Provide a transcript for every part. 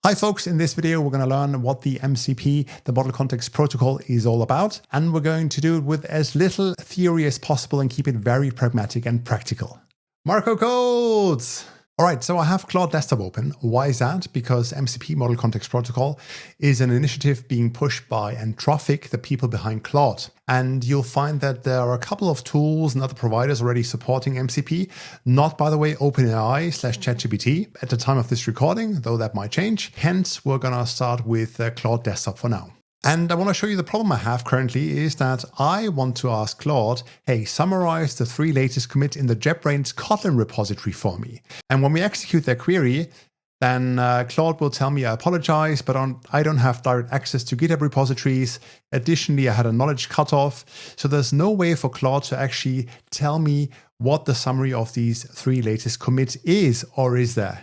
Hi folks, in this video we're going to learn what the MCP, the Model Context Protocol, is all about, and we're going to do it with as little theory as possible and keep it very pragmatic and practical. Marco codes! Alright, so I have Claude Desktop open. Why is that? Because MCP Model Context Protocol is an initiative being pushed by Anthropic, the people behind Claude. And you'll find that there are a couple of tools and other providers already supporting MCP, not by the way OpenAI/ChatGPT at the time of this recording, though that might change. Hence, we're going to start with Claude Desktop for now. And I want to show you the problem I have currently is that I want to ask Claude, hey, summarize the 3 latest commits in the JetBrains Kotlin repository for me. And when we execute that query, then Claude will tell me I apologize, but I don't have direct access to GitHub repositories. Additionally, I had a knowledge cutoff. So there's no way for Claude to actually tell me what the summary of these 3 latest commits is, or is there?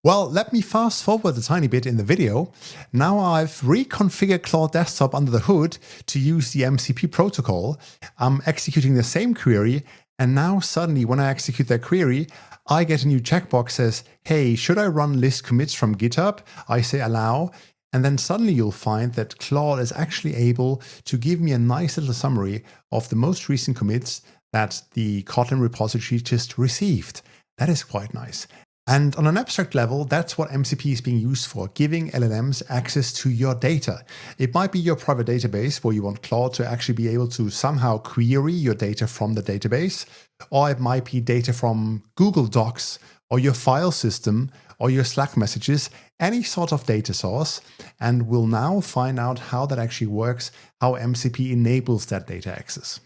Well, let me fast forward a tiny bit in the video. Now I've reconfigured Claude Desktop under the hood to use the MCP protocol. I'm executing the same query, and now suddenly when I execute that query, I get a new checkbox says, hey, should I run list commits from GitHub? I say allow, and then suddenly you'll find that Claude is actually able to give me a nice little summary of the most recent commits that the Kotlin repository just received. That is quite nice. And on an abstract level, that's what MCP is being used for, giving LLMs access to your data. It might be your private database where you want Claude to actually be able to somehow query your data from the database, or it might be data from Google Docs or your file system or your Slack messages, any sort of data source. And we'll now find out how that actually works, how MCP enables that data access.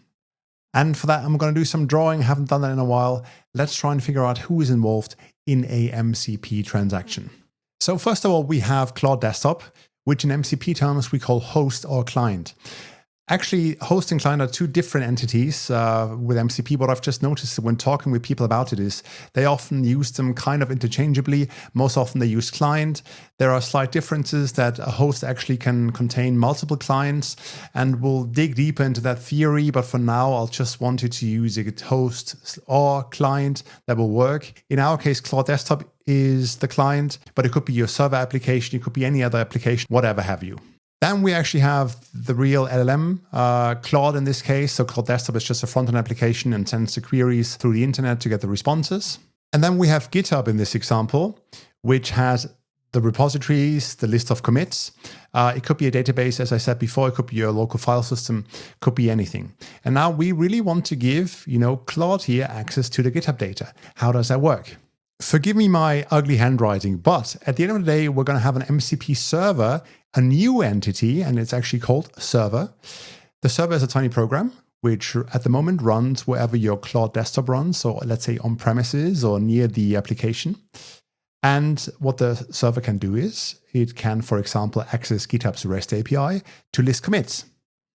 And for that, I'm going to do some drawing. Haven't done that in a while. Let's try and figure out who is involved in a MCP transaction. So first of all, we have Claude Desktop, which in MCP terms we call host or client. Actually, host and client are 2 different entities with MCP. What I've just noticed when talking with people about it is they often use them kind of interchangeably. Most often they use client. There are slight differences that a host actually can contain multiple clients, and we'll dig deeper into that theory. But for now, I'll just want you to use a host or client that will work. In our case, Claude Desktop is the client, but it could be your server application. It could be any other application, whatever have you. Then we actually have the real LLM, Claude in this case. So Claude Desktop is just a front-end application and sends the queries through the internet to get the responses. And then we have GitHub in this example, which has the repositories, the list of commits. It could be a database, as I said before. It could be your local file system, could be anything. And now we really want to give, Claude here access to the GitHub data. How does that work? Forgive me my ugly handwriting, but at the end of the day, we're going to have an MCP server, a new entity, and it's actually called server. The server is a tiny program, which at the moment runs wherever your Claude Desktop runs. So let's say on premises or near the application. And what the server can do is it can, for example, access GitHub's REST API to list commits.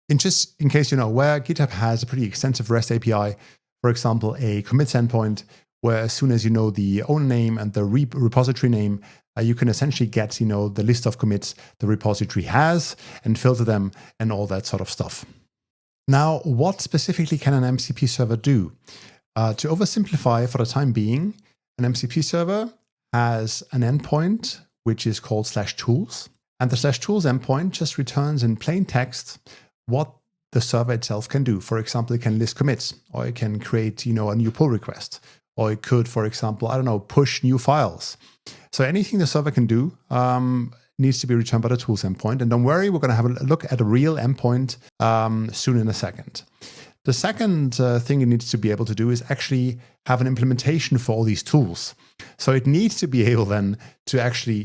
In case you're not aware, GitHub has a pretty extensive REST API, for example, a commits endpoint, where as soon as you know the owner name and the repository name, you can essentially get, the list of commits the repository has and filter them and all that sort of stuff. Now, what specifically can an MCP server do? To oversimplify for the time being, an MCP server has an endpoint, which is called /tools. And the /tools endpoint just returns in plain text what the server itself can do. For example, it can list commits, or it can create, a new pull request. Or it could, for example, push new files. So anything the server can do needs to be returned by the tools endpoint. And don't worry, we're going to have a look at a real endpoint soon in a second. The second thing it needs to be able to do is actually have an implementation for all these tools. So it needs to be able then to actually,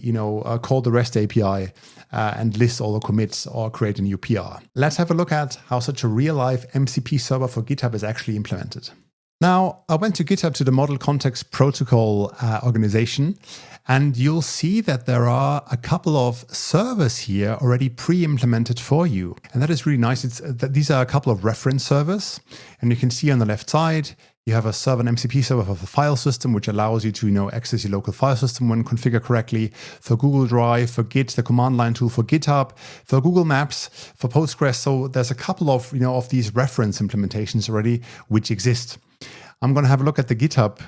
call the REST API and list all the commits or create a new PR. Let's have a look at how such a real-life MCP server for GitHub is actually implemented. Now, I went to GitHub to the Model Context Protocol organization, and you'll see that there are a couple of servers here already pre-implemented for you. And that is really nice. These are a couple of reference servers, and you can see on the left side, you have a server, an MCP server for the file system, which allows you to access your local file system when configured correctly, for Google Drive, for Git, the command line tool for GitHub, for Google Maps, for Postgres. So there's a couple of, of these reference implementations already which exist. I'm going to have a look at the GitHub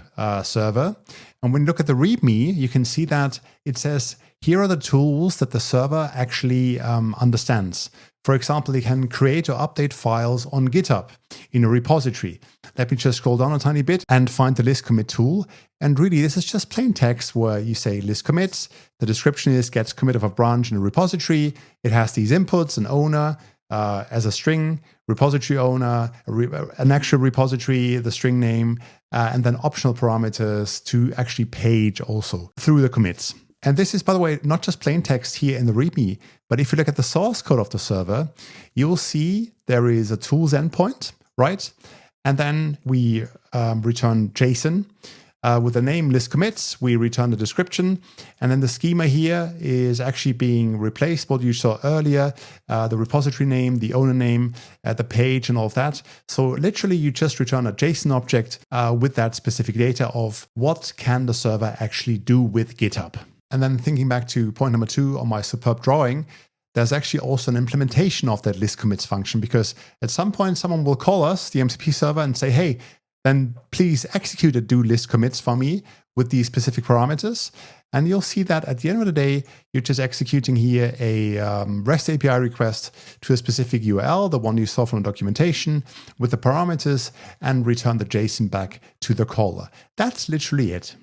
server. And when you look at the README, you can see that it says, here are the tools that the server actually understands. For example, it can create or update files on GitHub in a repository. Let me just scroll down a tiny bit and find the list commit tool. And really, this is just plain text where you say list commits. The description is gets commit of a branch in a repository. It has these inputs, an owner as a string, repository owner, an actual repository, the string name, and then optional parameters to actually page also through the commits. And this is, by the way, not just plain text here in the README, but if you look at the source code of the server, you'll see there is a tools endpoint, right? And then we return JSON with the name list commits. We return the description. And then the schema here is actually being replaced, what you saw earlier, the repository name, the owner name, the page and all of that. So literally you just return a JSON object with that specific data of what can the server actually do with GitHub. And then thinking back to point number 2 on my superb drawing, there's actually also an implementation of that list commits function, because at some point someone will call us, the MCP server, and say, hey, then please execute a do list commits for me with these specific parameters. And you'll see that at the end of the day, you're just executing here a REST API request to a specific URL, the one you saw from the documentation, with the parameters, and return the JSON back to the caller. That's literally it.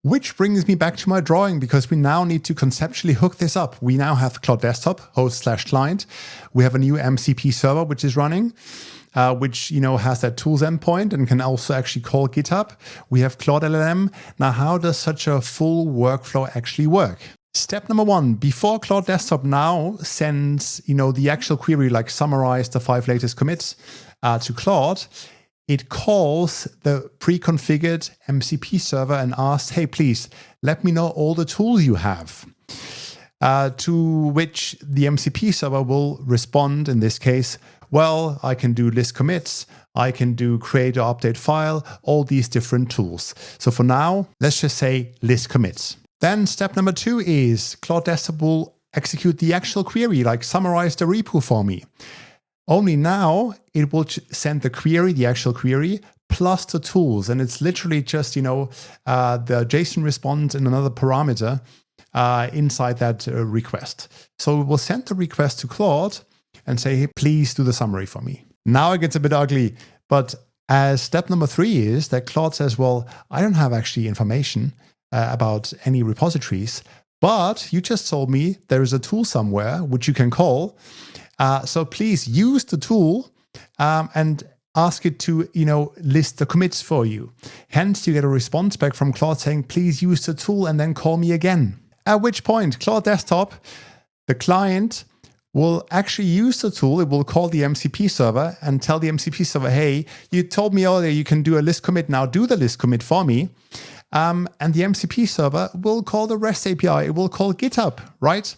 Which brings me back to my drawing, because we now need to conceptually hook this up. We now have Claude Desktop, host/client. We have a new MCP server which is running, which has that tools endpoint and can also actually call GitHub. We have Claude LLM. Now, how does such a full workflow actually work? Step number 1, before Claude Desktop now sends the actual query, like summarize the 5 latest commits to Claude, it calls the pre-configured MCP server and asks, hey, please, let me know all the tools you have. To which the MCP server will respond, in this case, well, I can do list commits, I can do create or update file, all these different tools. So for now, let's just say list commits. Then step number 2 is Claude Desktop will execute the actual query, like summarize the repo for me. Only now it will send the query, the actual query, plus the tools. And it's literally just, the JSON response and another parameter inside that request. So we'll send the request to Claude and say, hey, please do the summary for me. Now it gets a bit ugly, but as step number 3 is that Claude says, well, I don't have actually information about any repositories, but you just told me there is a tool somewhere which you can call. So please use the tool and ask it to, list the commits for you. Hence, you get a response back from Claude saying, please use the tool and then call me again. At which point, Claude Desktop, the client, will actually use the tool. It will call the MCP server and tell the MCP server, hey, you told me earlier you can do a list commit. Now do the list commit for me. And the MCP server will call the REST API. It will call GitHub, right?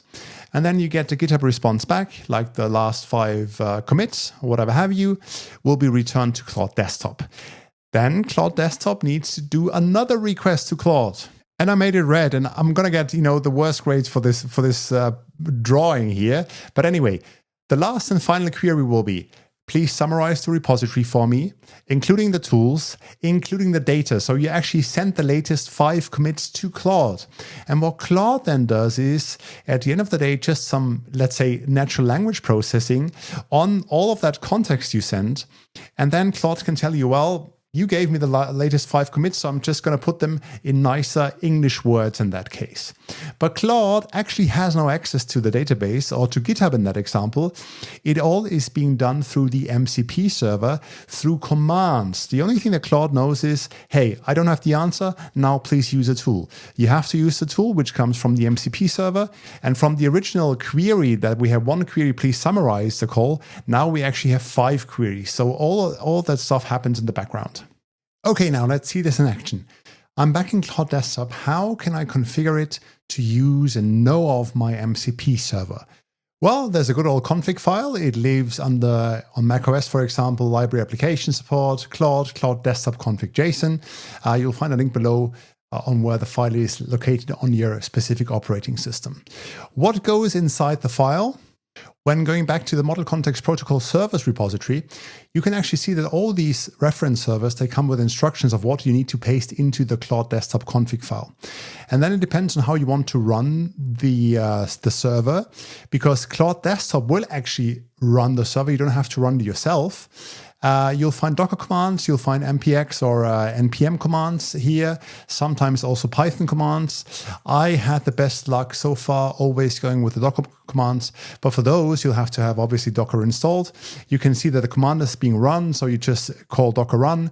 And then you get the GitHub response back, like the last 5 commits, or whatever have you, will be returned to Claude Desktop. Then Claude Desktop needs to do another request to Claude. And I made it red, and I'm going to get, the worst grades for this drawing here. But anyway, the last and final query will be, please summarize the repository for me, including the tools, including the data. So you actually send the latest 5 commits to Claude. And what Claude then does is, at the end of the day, just some, let's say, natural language processing on all of that context you send. And then Claude can tell you, well, you gave me the latest 5 commits, so I'm just going to put them in nicer English words in that case. But Claude actually has no access to the database or to GitHub in that example. It all is being done through the MCP server through commands. The only thing that Claude knows is, hey, I don't have the answer. Now please use a tool. You have to use the tool, which comes from the MCP server. And from the original query that we have 1 query, please summarize the call. Now we actually have 5 queries. So all that stuff happens in the background. Okay, now let's see this in action. I'm back in Claude Desktop. How can I configure it to use and know of my MCP server? Well, there's a good old config file. It lives on macOS, for example, library application support, Claude Desktop config JSON. You'll find a link below on where the file is located on your specific operating system. What goes inside the file? When going back to the Model Context Protocol servers repository, you can actually see that all these reference servers, they come with instructions of what you need to paste into the Claude Desktop config file. And then it depends on how you want to run the server, because Claude Desktop will actually run the server. You don't have to run it yourself. You'll find Docker commands, you'll find npx or npm commands here, sometimes also Python commands. I had the best luck so far always going with the Docker commands, but for those you'll have to have obviously Docker installed. You can see that the command is being run, so you just call docker run.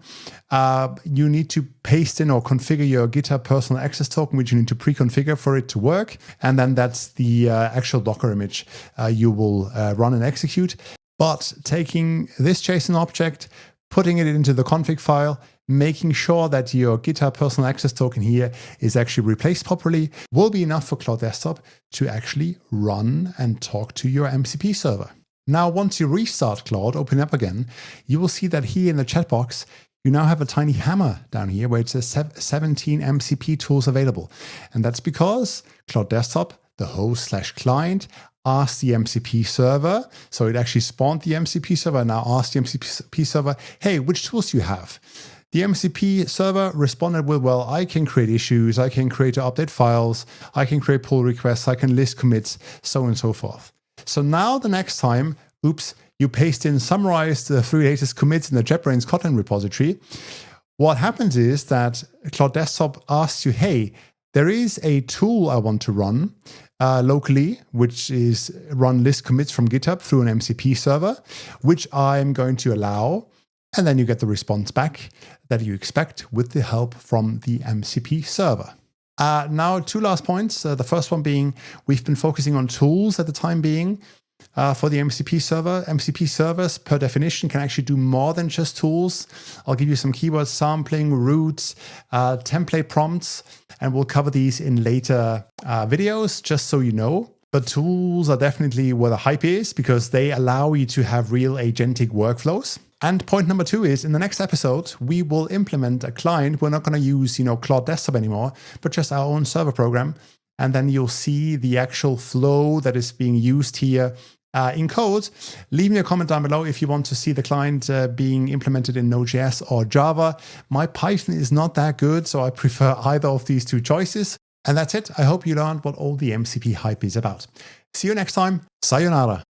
You need to paste in or configure your GitHub personal access token, which you need to pre-configure for it to work, and then that's the actual Docker image you will run and execute. But taking this JSON object, putting it into the config file, making sure that your GitHub personal access token here is actually replaced properly will be enough for Claude Desktop to actually run and talk to your MCP server. Now, once you restart Claude, open up again, you will see that here in the chat box, you now have a tiny hammer down here where it says 17 MCP tools available. And that's because Claude Desktop, the host/client, asked the MCP server. So it actually spawned the MCP server and now asked the MCP server, hey, which tools do you have? The MCP server responded with, well, I can create issues, I can create or update files, I can create pull requests, I can list commits, so on and so forth. So now the next time, you paste in summarize the 3 latest commits in the JetBrains Kotlin repository, what happens is that Claude Desktop asks you, hey, there is a tool I want to run locally, which is run list commits from GitHub through an MCP server, which I'm going to allow. And then you get the response back that you expect with the help from the MCP server. Now, 2 last points. The first one being we've been focusing on tools at the time being. For the MCP server, MCP servers per definition can actually do more than just tools. I'll give you some keywords: sampling, roots, template prompts, and we'll cover these in later videos, just so you know. But tools are definitely where the hype is because they allow you to have real agentic workflows. And point number 2 is in the next episode, we will implement a client. We're not going to use, Claude Desktop anymore, but just our own server program. And then you'll see the actual flow that is being used here in code. Leave me a comment down below if you want to see the client being implemented in Node.js or Java. My Python is not that good, so I prefer either of these 2 choices. And that's it. I hope you learned what all the MCP hype is about. See you next time. Sayonara.